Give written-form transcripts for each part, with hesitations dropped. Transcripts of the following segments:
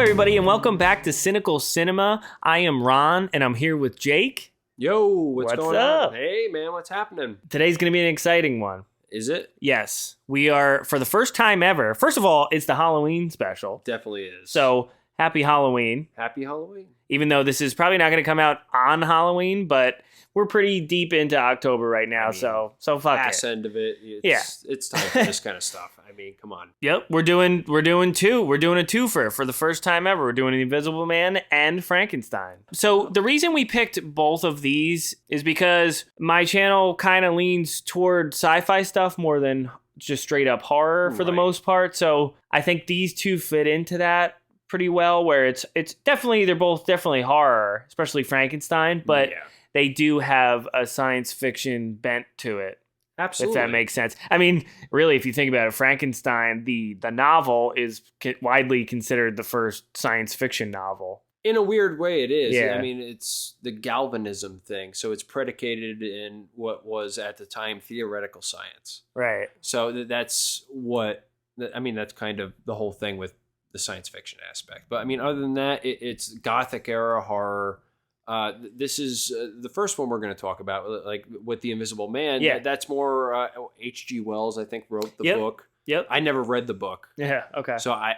everybody, and welcome back to Cynical Cinema. I am Ron, and I'm here with Jake. Yo, what's going up? on? Hey, man, what's happening? Today's going to be an exciting one. Is it? Yes, we are, for the first time ever. First of all, it's the Halloween special. Definitely is. So, happy Halloween. Happy Halloween. Even though this is probably not going to come out on Halloween, but we're pretty deep into October right now, so fuck ass it. End of it. It's time for this kind of stuff. I mean, come on. Yep, we're doing two. We're doing a twofer for the first time ever. We're doing The Invisible Man and Frankenstein. So the reason we picked both of these is because my channel kind of leans toward sci-fi stuff more than just straight up horror for the most part. So I think these two fit into that pretty well, where it's definitely, they're both definitely horror, especially Frankenstein, but they do have a science fiction bent to it. Absolutely. If that makes sense. I mean, really, if you think about it, Frankenstein, the novel is widely considered the first science fiction novel. In a weird way, it is. Yeah. I mean, it's the galvanism thing. So it's predicated in what was at the time theoretical science. Right. So that's what, I mean, that's kind of the whole thing with the science fiction aspect. But I mean, other than that, it's Gothic era horror. This is the first one we're going to talk about, like with The Invisible Man. Yeah. That's more H.G. Wells, I think, wrote the book. Yep. I never read the book. Yeah. Okay. So I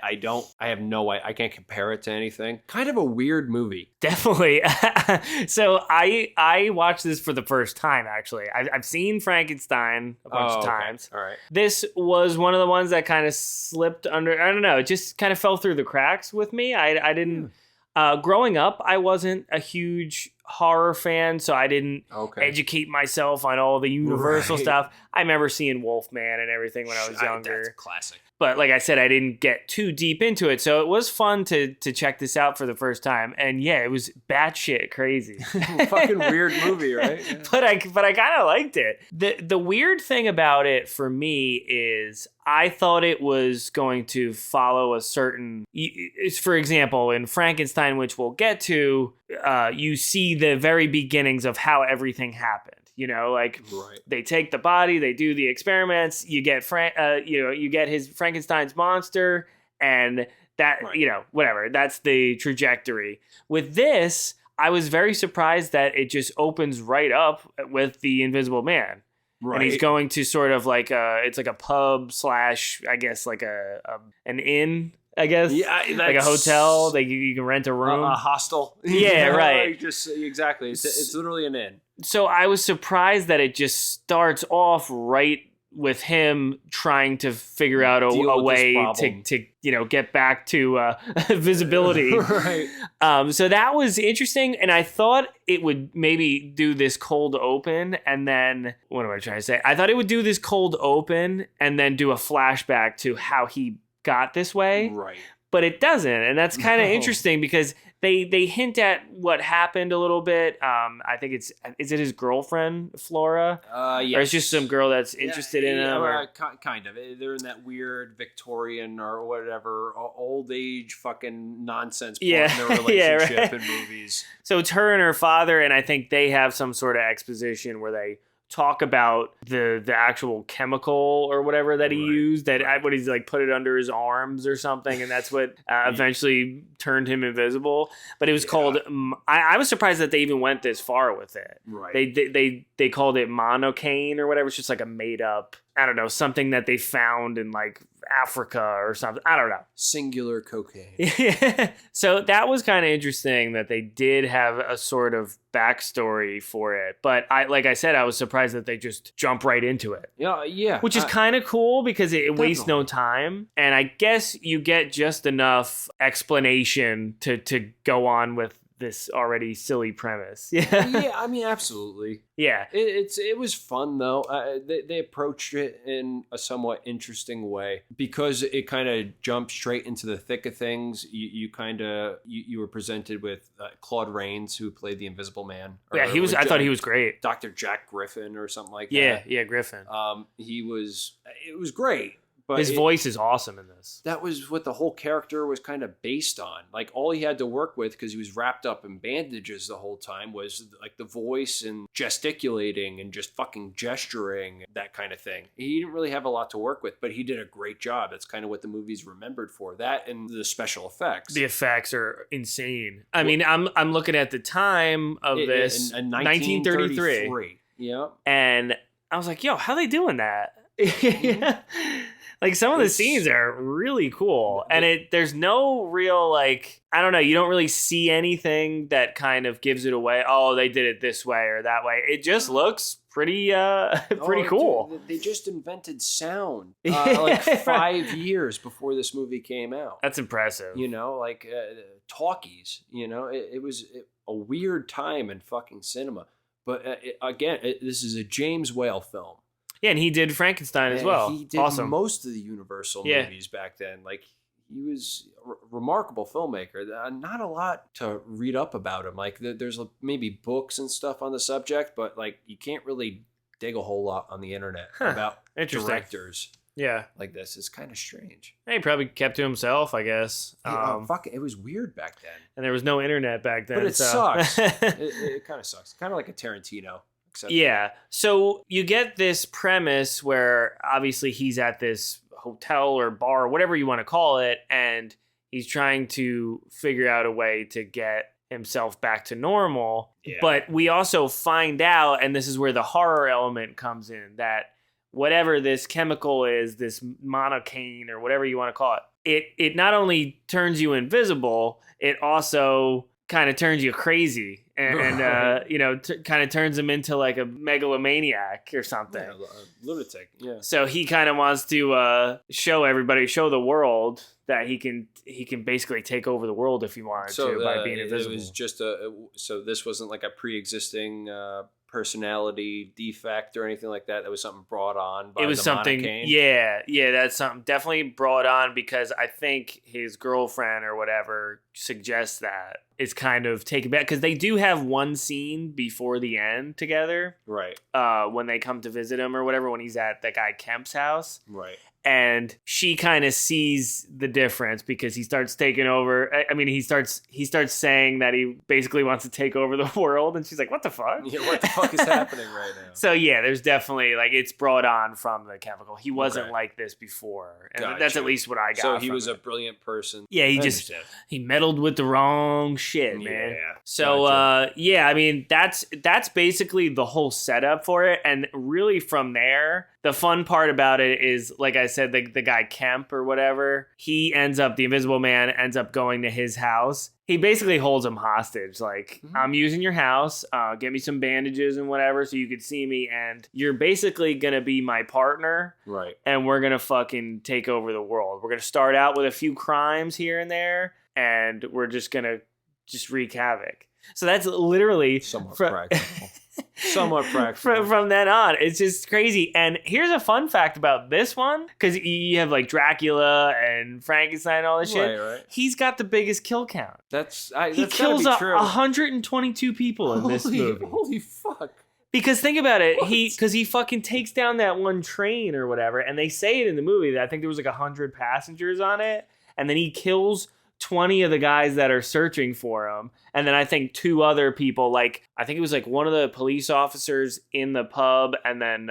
have no idea. I can't compare it to anything. Kind of a weird movie. Definitely. So I watched this for the first time, actually. I've seen Frankenstein a bunch of times. All right. This was one of the ones that kind of slipped under, I don't know, it just kind of fell through the cracks with me. I didn't... growing up, I wasn't a huge horror fan, so I didn't educate myself on all the Universal stuff. I remember seeing Wolfman and everything when I was younger. That's classic. But like I said, I didn't get too deep into it, so it was fun to check this out for the first time. And yeah, it was batshit crazy. Fucking weird movie, right? Yeah. But I kind of liked it. The weird thing about it for me is I thought it was going to follow a certain... For example, in Frankenstein, which we'll get to, you see the very beginnings of how everything happened. You know, like they take the body, they do the experiments, you get you get his Frankenstein's monster, and that whatever. That's the trajectory. With this, I was very surprised that it just opens right up with the Invisible Man. Right. And he's going to sort of like it's like a pub / I guess like an inn. I guess, like a hotel. You can rent a room, a hostel. Yeah, right. Exactly. It's literally an inn. So I was surprised that it just starts off right with him trying to figure out a way to get back to visibility. Right. So that was interesting, and I thought it would maybe do this cold open, and then what am I trying to say? I thought it would do this cold open and then do a flashback to how he got this way, right? But it doesn't, and that's kind of interesting because they hint at what happened a little bit. I think is it his girlfriend Flora? Yes. Or it's just some girl that's interested in him. Or... Kind of. They're in that weird Victorian or whatever old age fucking nonsense part in their relationship in movies. So it's her and her father, and I think they have some sort of exposition where they talk about the actual chemical or whatever that he used, what he's like put it under his arms or something, and that's what eventually turned him invisible. But it was called I was surprised that they even went this far with it. They called it monocaine or whatever. It's just like a made up, I don't know, something that they found in like Africa or something. I don't know. Singular cocaine. Yeah. So that was kind of interesting that they did have a sort of backstory for it. But like I said, I was surprised that they just jump right into it. Yeah. Which is kind of cool because it wastes no time. And I guess you get just enough explanation to go on with this already silly premise. Yeah, I mean, absolutely. Yeah. It was fun, though. They approached it in a somewhat interesting way because it kind of jumped straight into the thick of things. You were presented with Claude Rains, who played the Invisible Man. Yeah, I thought he was great. Dr. Jack Griffin or something like that. Yeah, Griffin. It was great. But his voice is awesome in this. That was what the whole character was kind of based on. Like all he had to work with, because he was wrapped up in bandages the whole time, was like the voice and gesticulating and just fucking gesturing, that kind of thing. He didn't really have a lot to work with, but he did a great job. That's kind of what the movie's remembered for. That and the special effects. The effects are insane. I mean, I'm looking at the time of this, in 1933. Yeah. And I was like, yo, how are they doing that? Like some of the scenes are really cool, and there's no real, like, I don't know, you don't really see anything that kind of gives it away. Oh, they did it this way or that way. It just looks pretty cool. Dude, they just invented sound like 5 years before this movie came out. That's impressive. You know, like talkies. You know, it was a weird time in fucking cinema. But this is a James Whale film. Yeah, and he did Frankenstein as well. He did most of the Universal movies back then. Like, he was a remarkable filmmaker. Not a lot to read up about him. Like, there's maybe books and stuff on the subject, but like you can't really dig a whole lot on the internet about directors. Yeah, like this. It's kind of strange. He probably kept to himself, I guess. Fuck, it was weird back then. And there was no internet back then. But it sucks. It kind of sucks. Kind of like a Tarantino. Yeah. So you get this premise where obviously he's at this hotel or bar or whatever you want to call it, and he's trying to figure out a way to get himself back to normal. Yeah. But we also find out, and this is where the horror element comes in, that whatever this chemical is, this monocaine or whatever you want to call it not only turns you invisible, it also kind of turns you crazy and kind of turns him into like a megalomaniac or something. Yeah, lunatic. Yeah. So he kind of wants to show the world that he can basically take over the world if he wanted to by being invisible. It was just so this wasn't like a pre-existing personality defect or anything like that. That was something brought on by the monocaine. Yeah, that's something definitely brought on because I think his girlfriend or whatever suggests that it's kind of taken back because they do have one scene before the end together, right? When they come to visit him or whatever, when he's at that guy Kemp's house, right? And she kind of sees the difference because he starts taking over. I mean, he starts saying that he basically wants to take over the world, and she's like, "What the fuck? Yeah, what the fuck is happening right now?" So yeah, there's definitely like it's brought on from the chemical. He wasn't like this before, and that's at least what I got. So he was a brilliant person. Yeah, he meddled with the wrong shit, man. Yeah. So I mean that's basically the whole setup for it, and really from there. The fun part about it is, like I said, the guy Kemp or whatever, the Invisible Man ends up going to his house. He basically holds him hostage. Like, I'm using your house, get me some bandages and whatever so you could see me, and you're basically going to be my partner. Right. And we're going to fucking take over the world. We're going to start out with a few crimes here and there, and we're just going to wreak havoc. So that's literally... Somewhat practical. Somewhat practical. From then on, it's just crazy. And here's a fun fact about this one, because you have like Dracula and Frankenstein and all this shit. Right. He's got the biggest kill count. He kills 122 people in this movie. Holy fuck. Because think about it, he fucking takes down that one train or whatever, and they say it in the movie that I think there was like 100 passengers on it, and then he kills 20 of the guys that are searching for him. And then I think 2 other people, like, I think it was like one of the police officers in the pub and then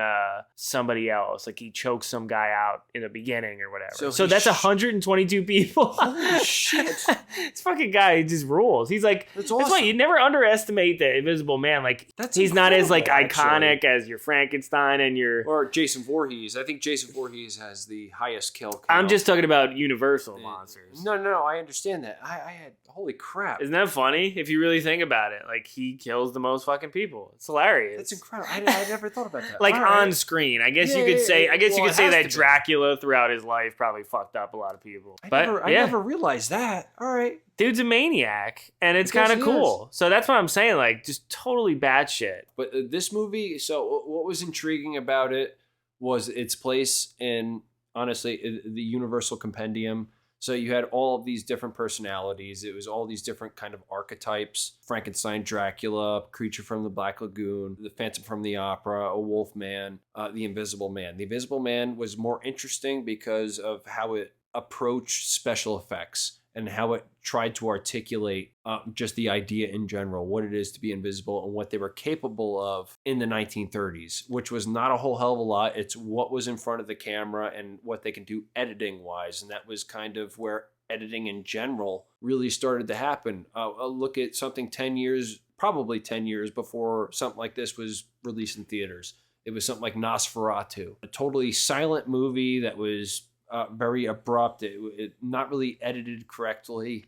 somebody else. Like he chokes some guy out in the beginning or whatever. So that's 122 people. Holy shit. This fucking guy just rules. He's like, that's why you never underestimate the Invisible Man. Like, he's not as like iconic as your Frankenstein and or Jason Voorhees. I think Jason Voorhees has the highest kill count. I'm just talking about Universal monsters. No, I understand that. I had, holy crap. Isn't that funny? If you really think about it, like he kills the most fucking people. It's hilarious. That's incredible. I never thought about that. Like on screen, I guess you could say. I guess you could say that Dracula throughout his life probably fucked up a lot of people. I never realized that. All right, dude's a maniac, and it's kind of cool. So that's what I'm saying. Like just totally batshit. But this movie. So what was intriguing about it was its place in honestly the Universal Compendium. So you had all of these different personalities. It was all these different kind of archetypes: Frankenstein, Dracula, Creature from the Black Lagoon, the Phantom from the Opera, a Wolf Man, the Invisible Man. The Invisible Man was more interesting because of how it approached special effects and how it tried to articulate just the idea in general, what it is to be invisible and what they were capable of in the 1930s, which was not a whole hell of a lot. It's what was in front of the camera and what they can do editing wise. And that was kind of where editing in general really started to happen. I'll look at something 10 years, probably 10 years before something like this was released in theaters. It was something like Nosferatu, a totally silent movie that was very abrupt. It not really edited correctly,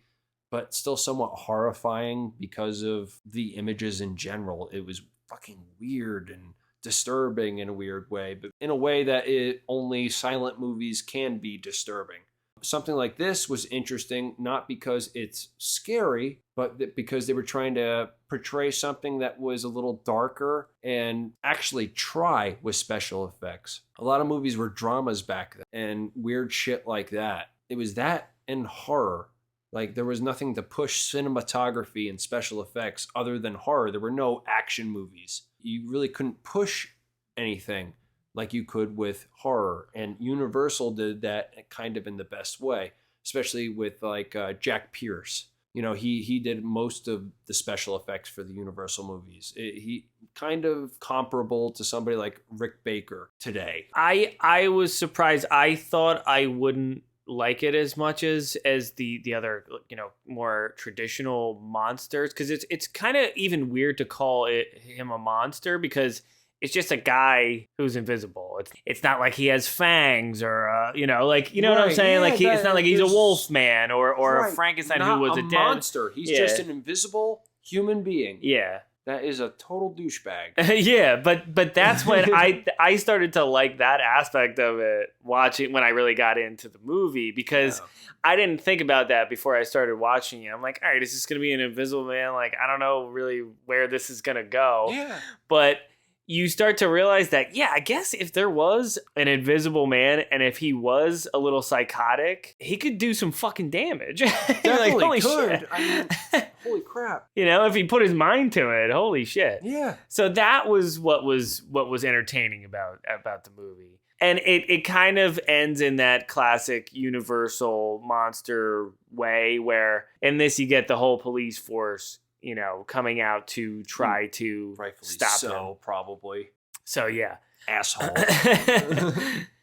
but still somewhat horrifying because of the images in general. It was fucking weird and disturbing in a weird way, but in a way that only silent movies can be disturbing. Something like this was interesting, not because it's scary, but because they were trying to portray something that was a little darker and actually try with special effects. A lot of movies were dramas back then and weird shit like that. It was that and horror. Like, there was nothing to push cinematography and special effects other than horror. There were no action movies. You really couldn't push anything like you could with horror. And Universal did that kind of in the best way, especially with like Jack Pierce. You know, he did most of the special effects for the Universal movies. He kind of comparable to somebody like Rick Baker today. I was surprised. I thought I wouldn't like it as much as the other, you know, more traditional monsters, because it's kind of even weird to call him a monster because it's just a guy who's invisible. It's not like he has fangs or you know, like, you know what I'm saying? Yeah, like it's not like he's a wolf man or right, a Frankenstein not who was a dead monster. He's just an invisible human being. Yeah. That is a total douchebag. Yeah, but that's when I started to like that aspect of it watching when I really got into the movie, because I didn't think about that before I started watching it. I'm like, all right, is this going to be an invisible man? Like, I don't know really where this is going to go. Yeah. But you start to realize that, yeah, I guess if there was an invisible man and if he was a little psychotic, he could do some fucking damage. Definitely like, holy could. shit. I mean, holy crap. You know, if he put his mind to it, holy shit. Yeah. So that was what was entertaining about the movie. And it kind of ends in that classic Universal monster way where in this you get the whole police force, you know, coming out to try to rightfully stop him. Probably. So yeah. Asshole.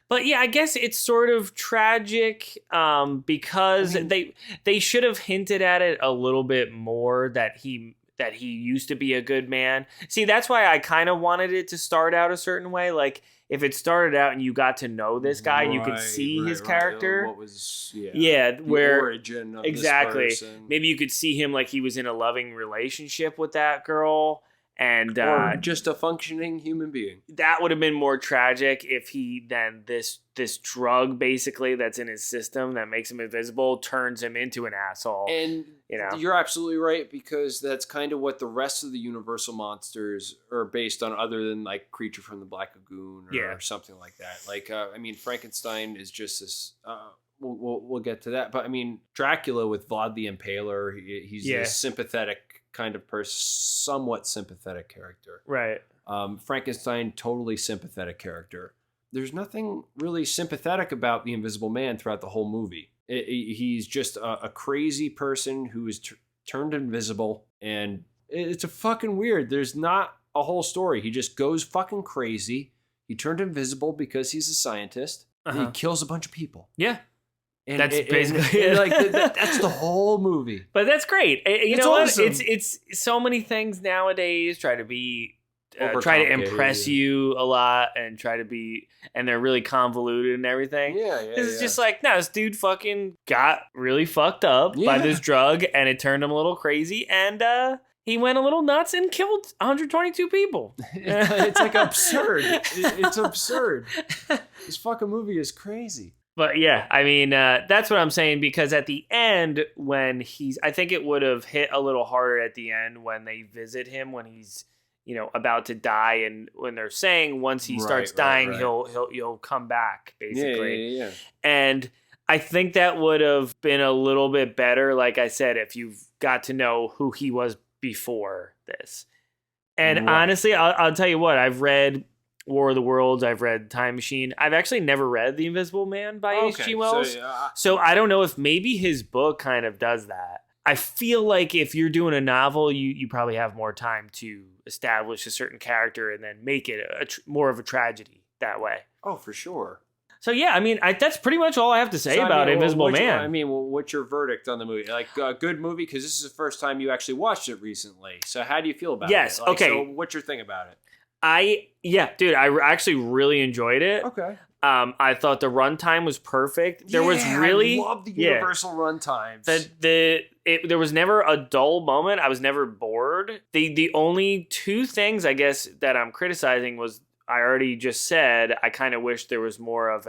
But yeah, I guess it's sort of tragic because they should have hinted at it a little bit more that he used to be a good man. See, that's why I kind of wanted it to start out a certain way. Like, if it started out and you got to know this guy, you could see his character. What was the origin of exactly. this person. Maybe you could see him like he was in a loving relationship with that girl. And or just a functioning human being. That would have been more tragic if he then this drug basically that's in his system that makes him invisible turns him into an asshole. And you know, you're absolutely right, because that's kind of what the rest of the Universal monsters are based on, other than like Creature from the Black Lagoon or something like that. Like I mean, Frankenstein is just this. We'll get to that, but I mean, Dracula with Vlad the Impaler, he's a sympathetic kind of person, somewhat sympathetic character. Right. Frankenstein, totally sympathetic character. There's nothing really sympathetic about the Invisible Man throughout the whole movie. He's just a crazy person who is turned invisible, and it's a fucking weird. There's not a whole story. He just goes fucking crazy. He turned invisible because he's a scientist. And he kills a bunch of people. Yeah. And that's basically like that's the whole movie. But that's great. You know awesome. what? It's so many things nowadays try to impress you a lot and and they're really convoluted and everything. This is just like, no, this dude fucking got really fucked up by this drug and it turned him a little crazy, and he went a little nuts and killed 122 people. It's like absurd. It's absurd. This fucking movie is crazy. But yeah, I mean, that's what I'm saying, because at the end, when I think it would have hit a little harder at the end when they visit him, when he's, you know, about to die, and when they're saying once he starts dying, he'll come back, basically. Yeah. And I think that would have been a little bit better, like I said, if you've got to know who he was before this. And Right. honestly, I'll tell you what, I've read War of the Worlds, I've read Time Machine. I've actually never read The Invisible Man by H.G. Okay. Wells. So, So I don't know if maybe his book kind of does that. I feel like if you're doing a novel, you probably have more time to establish a certain character and then make it more of a tragedy that way. oh, for sure. So yeah, I mean, that's pretty much all I have to say about Invisible Man. What's your verdict on the movie? Like a good movie, because this is the first time you actually watched it recently. So how do you feel about Yes, it? Like, okay. So what's your thing about it? Dude, I actually really enjoyed it. Okay. I thought the runtime was perfect. There was really, I love the universal runtimes. there was never a dull moment. I was never bored. The only two things I guess that I'm criticizing was, I already just said, I kind of wish there was more of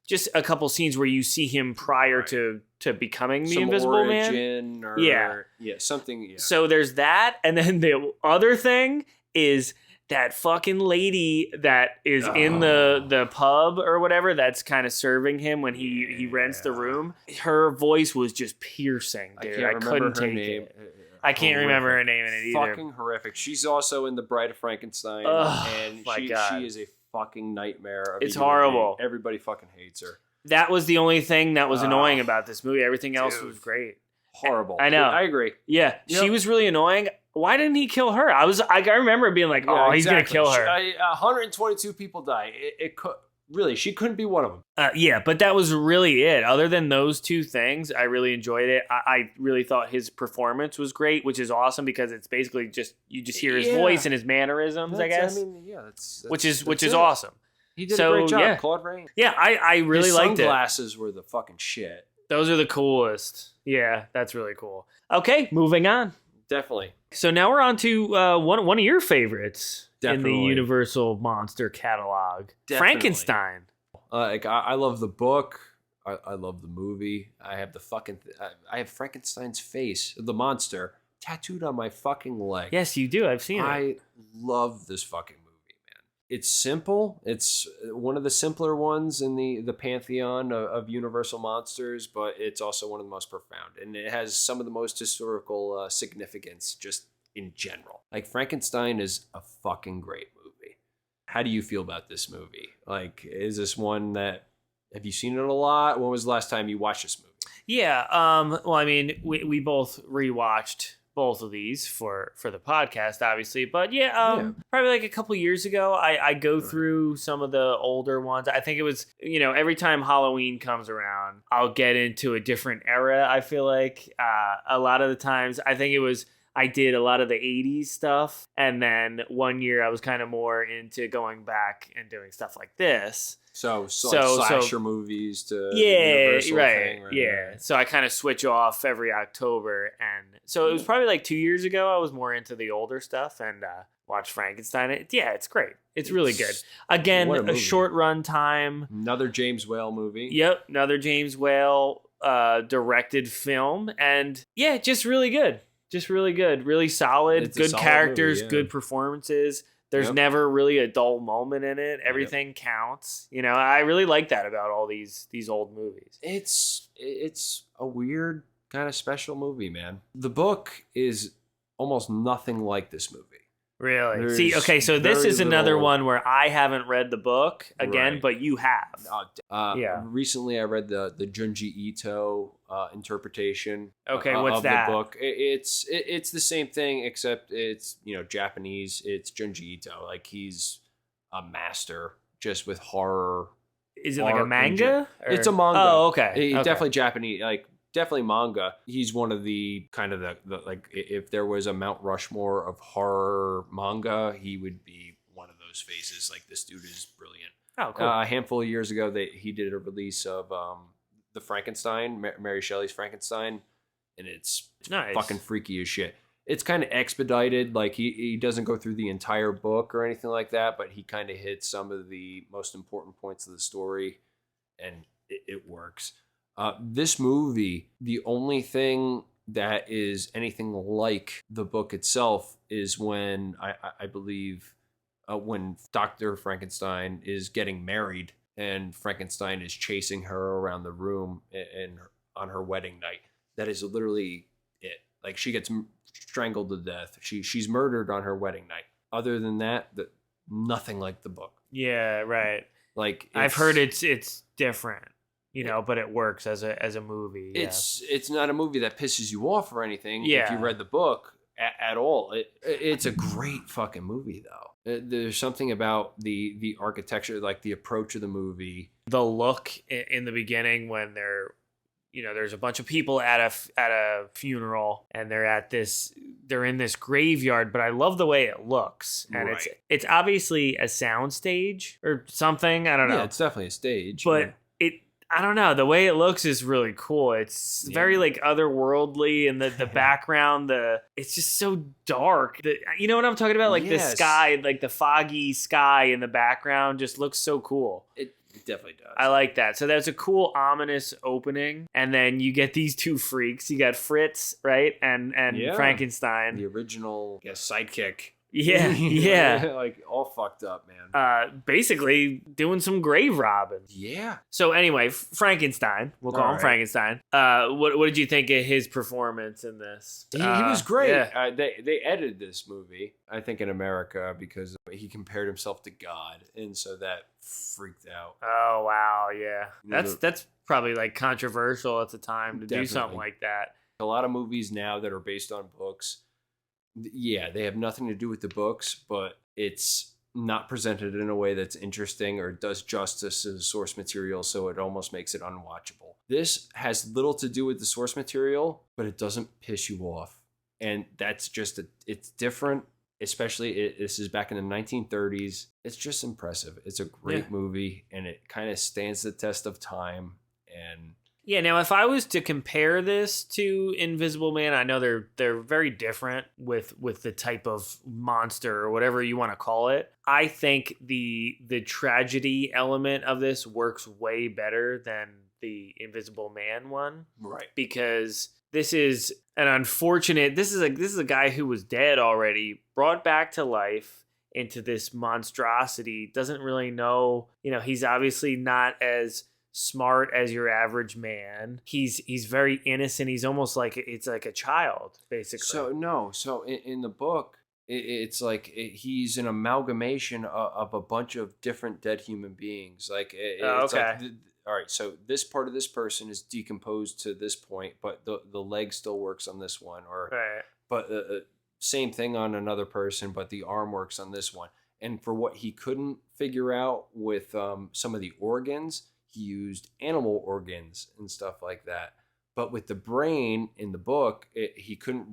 just a couple scenes where you see him prior to becoming the Invisible Man. Or, something. Yeah. So there's that, and then the other thing is that fucking lady that is in the pub or whatever that's kind of serving him when he rents the room. Her voice was just piercing, dude. I couldn't take it. I can't remember her name in it either. Fucking horrific. She's also in The Bride of Frankenstein, and she is a fucking nightmare. It's horrible. Everybody fucking hates her. That was the only thing that was annoying about this movie. Everything else was great. Horrible. I know. I agree. Yeah, she was really annoying. Why didn't he kill her? I remember being like, he's gonna kill her. 122 people die. It could. Really, she couldn't be one of them. Yeah, but that was really it. Other than those two things, I really enjoyed it. I really thought his performance was great, which is awesome because it's basically just you just hear his voice and his mannerisms, I guess. That's which is awesome. He did a great job, Claude Rains. Yeah, I really liked it. Sunglasses were the fucking shit. Those are the coolest. Yeah, that's really cool. Okay, moving on. Definitely. So now we're on to one of your favorites. Definitely. In the Universal Monster catalog. Definitely. Frankenstein. I love the book. I love the movie. I have I have Frankenstein's face, the monster, tattooed on my fucking leg. Yes, you do. I've seen it. I love this fucking movie, man. It's simple. It's one of the simpler ones in the pantheon of Universal monsters, but it's also one of the most profound. And it has some of the most historical significance just in general. Like, Frankenstein is a fucking great movie. How do you feel about this movie? Like, is this one that, have you seen it a lot? When was the last time you watched this movie? Yeah, well, I mean, we both rewatched both of these for the podcast, obviously, but probably like a couple years ago, I go through some of the older ones. I think it was, every time Halloween comes around, I'll get into a different era. I feel like a lot of the times, I think it was, I did a lot of the 80s stuff. And then one year I was kind of more into going back and doing stuff like this. So slasher movies to Universal thing, right? Yeah. So I kind of switch off every October. And so it was probably like 2 years ago, I was more into the older stuff and watched Frankenstein. It's great. It's really good. Again, a short run time. Another James Whale movie. Yep. Another James Whale directed film. And yeah, just really good. Just really good, really solid, It's a good solid characters, movie, yeah. good performances. There's never really a dull moment in it. Everything counts. I really like that about all these old movies. It's a weird kind of special movie, man. The book is almost nothing like this movie. Really? There's See, okay, so this very is another little- one where I haven't read the book again, Right. but you have. Yeah. Recently, I read the Junji Ito interpretation. Okay, of what's that? the book. It's the same thing, except it's Japanese. It's Junji Ito. Like, he's a master just with horror. Is it like a art manga? It's a manga. Oh, okay. He's Okay. definitely Japanese. Like, definitely manga. He's one of the kind of the like, if there was a Mount Rushmore of horror manga, he would be one of those faces. Like, this dude is brilliant. Oh, cool. A handful of years ago, he did a release of the Frankenstein, Mary Shelley's Frankenstein, and it's Nice. fucking freaky as shit. It's kind of expedited. Like, he doesn't go through the entire book or anything like that, but he kind of hits some of the most important points of the story, and it works. This movie, the only thing that is anything like the book itself is when I believe when Dr. Frankenstein is getting married and Frankenstein is chasing her around the room on her wedding night. That is literally it. Like, she gets strangled to death. She's murdered on her wedding night. Other than that, nothing like the book. Yeah, right. Like, I've heard it's different, but it works as a movie. Yeah. It's not a movie that pisses you off or anything. Yeah. If you read the book at all, it's a great fucking movie though. There's something about the architecture, like the approach of the movie, the look in the beginning when they're, there's a bunch of people at a funeral and they're in this graveyard, but I love the way it looks. And Right. it's obviously a sound stage or something. I don't know. Yeah, it's definitely a stage. But I don't know. The way it looks is really cool. It's very like otherworldly, and the background, it's just so dark. You know what I'm talking about? Like the sky, like the foggy sky in the background just looks so cool. It definitely does. I like that. So that's a cool, ominous opening. And then you get these two freaks. You got Fritz, right? And Frankenstein. The original sidekick. Yeah, yeah. Like, all fucked up, man. Basically doing some grave robbing. Yeah. So anyway, Frankenstein. We'll call him Frankenstein. What did you think of his performance in this? He was great. Yeah. They edited this movie, I think, in America because he compared himself to God, and so that freaked out. Oh wow, yeah. That's probably like controversial at the time to do something like that. A lot of movies now that are based on books, yeah, they have nothing to do with the books, but it's not presented in a way that's interesting or does justice to the source material, so it almost makes it unwatchable. This has little to do with the source material, but it doesn't piss you off. And that's just, it's different, especially this is back in the 1930s. It's just impressive. It's a great movie, and it kind of stands the test of time. And yeah, now if I was to compare this to Invisible Man, I know they're very different with the type of monster or whatever you want to call it. I think the tragedy element of this works way better than the Invisible Man one. Right. Because this is an unfortunate, this is a guy who was dead already, brought back to life into this monstrosity, doesn't really know, he's obviously not as smart as your average man. He's very innocent. He's almost like it's like a child, basically. So in the book, it's like he's an amalgamation of a bunch of different dead human beings. Like it's like all right, so this part of this person is decomposed to this point, but the leg still works on this one, or right. But same thing on another person, but the arm works on this one. And for what he couldn't figure out with some of the organs, he used animal organs and stuff like that. But with the brain in the book, he couldn't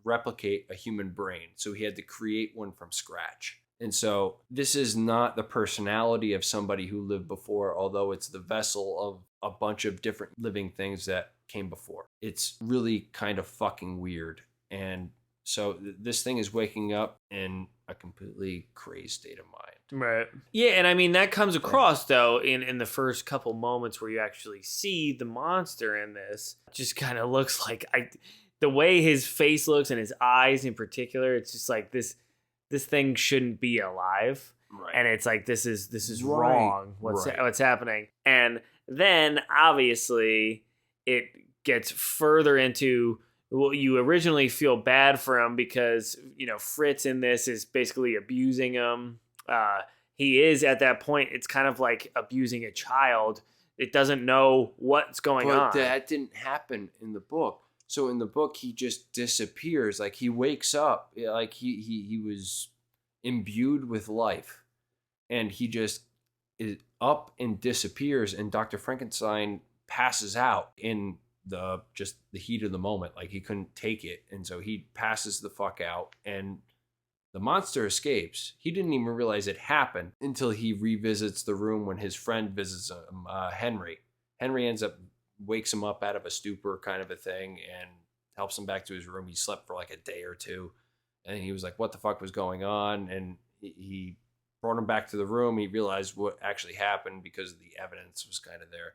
replicate a human brain. So he had to create one from scratch. And so this is not the personality of somebody who lived before, although it's the vessel of a bunch of different living things that came before. It's really kind of fucking weird. And so this thing is waking up in a completely crazed state of mind. Right. Yeah, and I mean, that comes across, though, in the first couple moments where you actually see the monster in this. Just kind of looks like, the way his face looks and his eyes in particular, it's just like this thing shouldn't be alive. Right. And it's like, this is wrong. What's happening? And then, obviously, it gets further into... Well, you originally feel bad for him because, Fritz in this is basically abusing him. He is at that point, it's kind of like abusing a child. It doesn't know what's going on. But that didn't happen in the book. So in the book, he just disappears. Like, he wakes up, like he was imbued with life, and he just is up and disappears. And Dr. Frankenstein passes out in the heat of the moment. Like, he couldn't take it, and so he passes the fuck out, and the monster escapes. He didn't even realize it happened until he revisits the room when his friend visits him, Henry. Henry wakes him up out of a stupor kind of a thing and helps him back to his room. He slept for like a day or two, and he was like, what the fuck was going on? And he brought him back to the room. He realized what actually happened because the evidence was kind of there.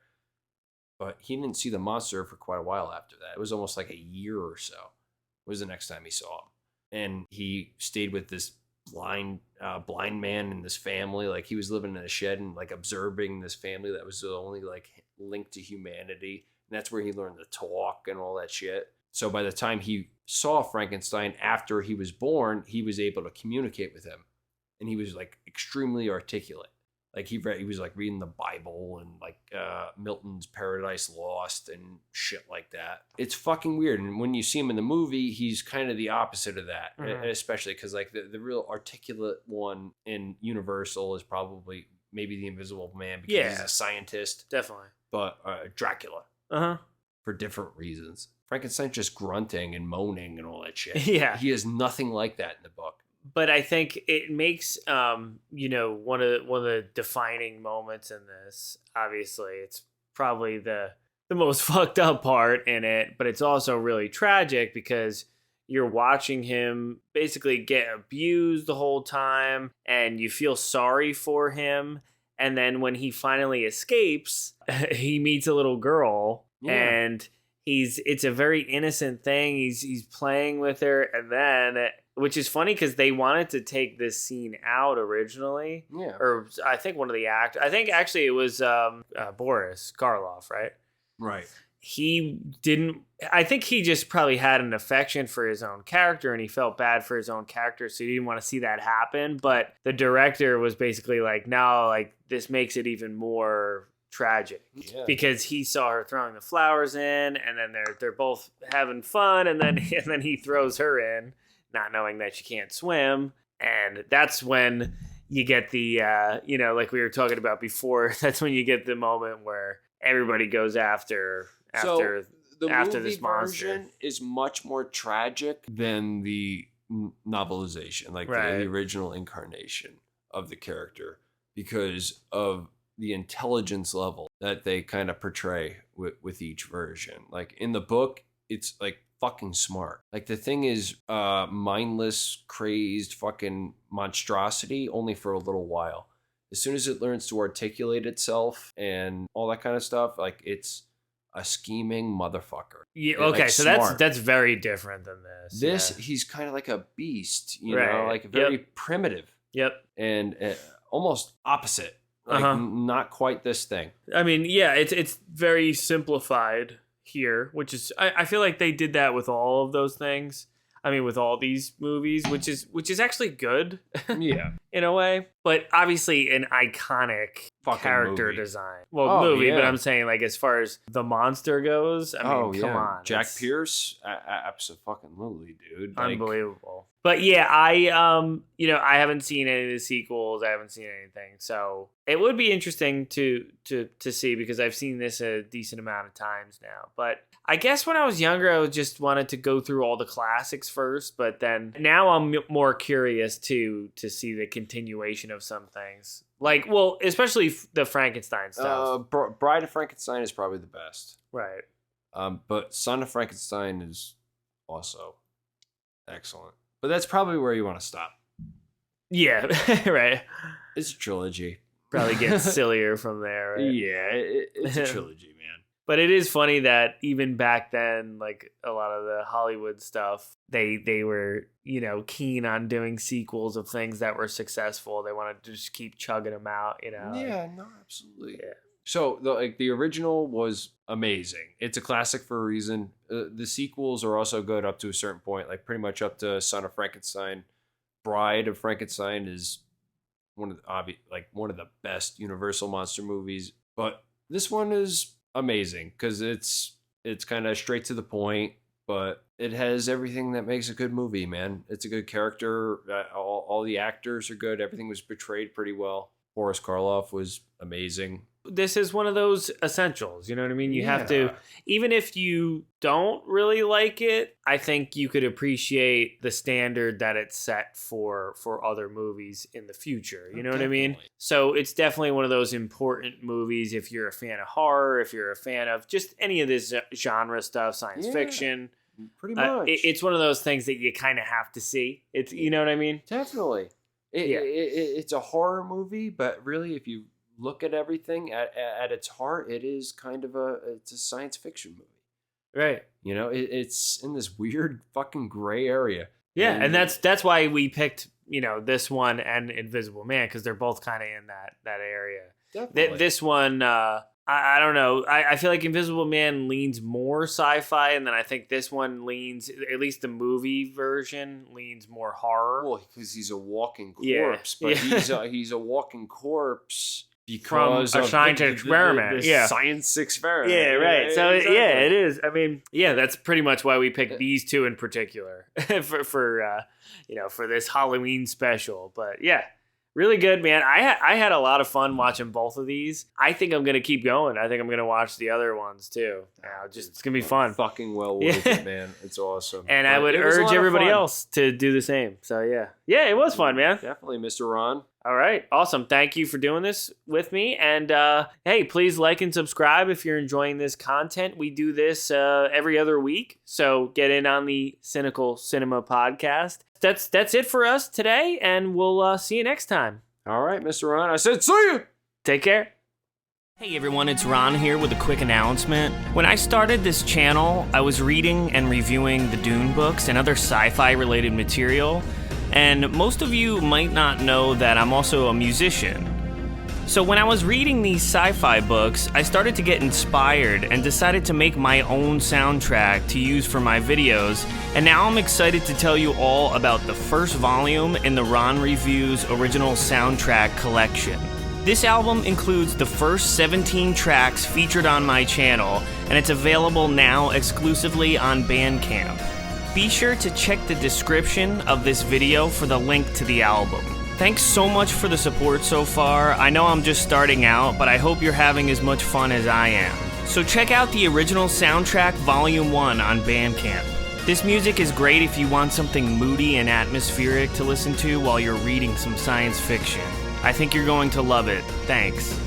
But he didn't see the monster for quite a while after that. It was almost like a year or so was the next time he saw him. And he stayed with this blind man in this family. Like he was living in a shed and like observing this family that was the only like link to humanity. And that's where he learned to talk and all that shit. So by the time he saw Frankenstein after he was born, he was able to communicate with him. And he was like extremely articulate. Like he was like reading the Bible and like Milton's Paradise Lost and shit like that. It's fucking weird. And when you see him in the movie, he's kind of the opposite of that. Mm-hmm. Especially because like the real articulate one in Universal is probably maybe the Invisible Man because he's a scientist. Definitely. But Dracula. For different reasons. Frankenstein's just grunting and moaning and all that shit. Yeah. He is nothing like that in the book. But I think it makes, one of the defining moments in this. Obviously, it's probably the most fucked up part in it, but it's also really tragic because you're watching him basically get abused the whole time, and you feel sorry for him. And then when he finally escapes, he meets a little girl, and it's a very innocent thing. He's playing with her, and then. Which is funny because they wanted to take this scene out originally. Yeah. Or I think one of the actors. I think actually it was Boris Karloff, right? Right. He didn't. I think he just probably had an affection for his own character and he felt bad for his own character. So he didn't want to see that happen. But the director was basically like, no, like this makes it even more tragic because he saw her throwing the flowers in and then they're both having fun. And then he throws her in, not knowing that she can't swim. And that's when you get the, like we were talking about before, that's when you get the moment where everybody goes after the movie this monster. Version is much more tragic than the novelization, like the original incarnation of the character, because of the intelligence level that they kind of portray with each version. Like in the book, it's like fucking smart. Like the thing is mindless, crazed fucking monstrosity only for a little while. As soon as it learns to articulate itself and all that kind of stuff, like it's a scheming motherfucker. Yeah, okay, so that's very different than this. He's kind of like a beast, you know, like very primitive. Yep. And almost opposite. Like not quite this thing. I mean, yeah, it's very simplified here, which is I feel like they did that with all of those things. I mean, with all these movies, which is actually good. Yeah. In a way. But obviously an iconic fucking character movie. Design. Well, movie, but I'm saying like as far as the monster goes, I mean, come on. Jack Pierce, absolutely, dude. Like, unbelievable. But yeah, I haven't seen any of the sequels. I haven't seen anything. So it would be interesting to see because I've seen this a decent amount of times now. But I guess when I was younger, I just wanted to go through all the classics first. But then now I'm more curious to see the continuation of some things. Like, well, especially the Frankenstein stuff. Bride of Frankenstein is probably the best. Right. But Son of Frankenstein is also excellent. But that's probably where you want to stop. Yeah, right. It's a trilogy. Probably gets sillier from there. Right? Yeah, it's a trilogy, man. But it is funny that even back then, like a lot of the Hollywood stuff, they were, keen on doing sequels of things that were successful. They wanted to just keep chugging them out, Yeah, no, absolutely. Yeah. So the original was amazing. It's a classic for a reason. The sequels are also good up to a certain point, like pretty much up to Son of Frankenstein. Bride of Frankenstein is one of the best Universal monster movies. But this one is amazing because it's kind of straight to the point, but it has everything that makes a good movie, man. It's a good character. All the actors are good. Everything was portrayed pretty well. Boris Karloff was amazing. This is one of those essentials, you know what I mean? You have to, even if you don't really like it, I think you could appreciate the standard that it's set for other movies in the future, you know what I mean? So it's definitely one of those important movies if you're a fan of horror, if you're a fan of just any of this genre stuff, science fiction. Pretty much. It's one of those things that you kind of have to see. It's, you know what I mean? Definitely. It's a horror movie, but really if you look at everything at its heart, it is kind of it's a science fiction movie. Right. It's in this weird fucking gray area. Yeah, and that's why we picked, this one and Invisible Man, because they're both kind of in that area. Definitely. This one, I don't know. I feel like Invisible Man leans more sci-fi, and then I think this one leans, at least the movie version, leans more horror. Well, because he's a walking corpse, but he's a walking corpse because from a of scientific experiment. the science experiment. Yeah, right. So exactly. it is. I mean, that's pretty much why we picked these two in particular for this Halloween special. But yeah, really good, man. I had a lot of fun watching both of these. I think I'm gonna keep going. I think I'm gonna watch the other ones too. It's gonna be fun. Fucking well worth it, man. It's awesome. And I would urge everybody else to do the same. So yeah, it was fun, man. Definitely, Mr. Ron. All right. Awesome. Thank you for doing this with me. And hey, please like and subscribe if you're enjoying this content. We do this every other week. So get in on the Cynical Cinema podcast. That's it for us today. And we'll see you next time. All right, Mr. Ron. I said, see you. Take care. Hey everyone, it's Ron here with a quick announcement. When I started this channel, I was reading and reviewing the Dune books and other sci-fi related material. And most of you might not know that I'm also a musician. So when I was reading these sci-fi books, I started to get inspired and decided to make my own soundtrack to use for my videos. And now I'm excited to tell you all about the first volume in the Ron Reviews original soundtrack collection. This album includes the first 17 tracks featured on my channel, and it's available now exclusively on Bandcamp. Be sure to check the description of this video for the link to the album. Thanks so much for the support so far. I know I'm just starting out, but I hope you're having as much fun as I am. So check out the original soundtrack Volume 1 on Bandcamp. This music is great if you want something moody and atmospheric to listen to while you're reading some science fiction. I think you're going to love it. Thanks.